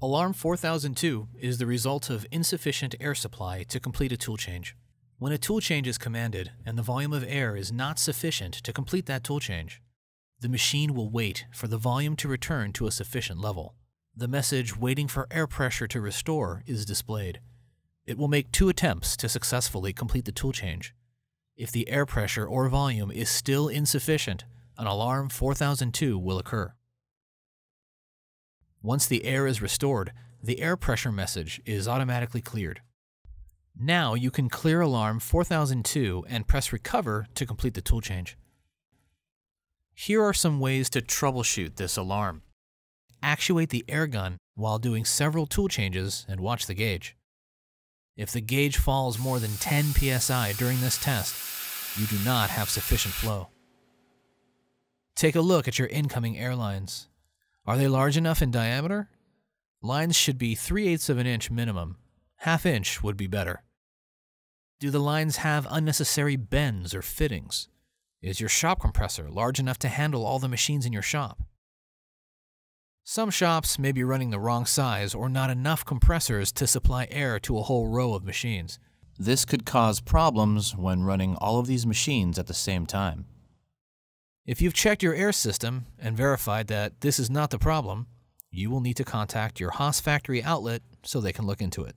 Alarm 4002 is the result of insufficient air supply to complete a tool change. When a tool change is commanded and the volume of air is not sufficient to complete that tool change, the machine will wait for the volume to return to a sufficient level. The message "waiting for air pressure to restore" is displayed. It will make 2 attempts to successfully complete the tool change. If the air pressure or volume is still insufficient, an alarm 4002 will occur. Once the air is restored, the air pressure message is automatically cleared. Now you can clear alarm 4002 and press recover to complete the tool change. Here are some ways to troubleshoot this alarm. Actuate the air gun while doing several tool changes and watch the gauge. If the gauge falls more than 10 psi during this test, you do not have sufficient flow. Take a look at your incoming air lines. Are they large enough in diameter? Lines should be 3/8 of an inch minimum. 1/2 inch would be better. Do the lines have unnecessary bends or fittings? Is your shop compressor large enough to handle all the machines in your shop? Some shops may be running the wrong size or not enough compressors to supply air to a whole row of machines. This could cause problems when running all of these machines at the same time. If you've checked your air system and verified that this is not the problem, you will need to contact your Haas factory outlet so they can look into it.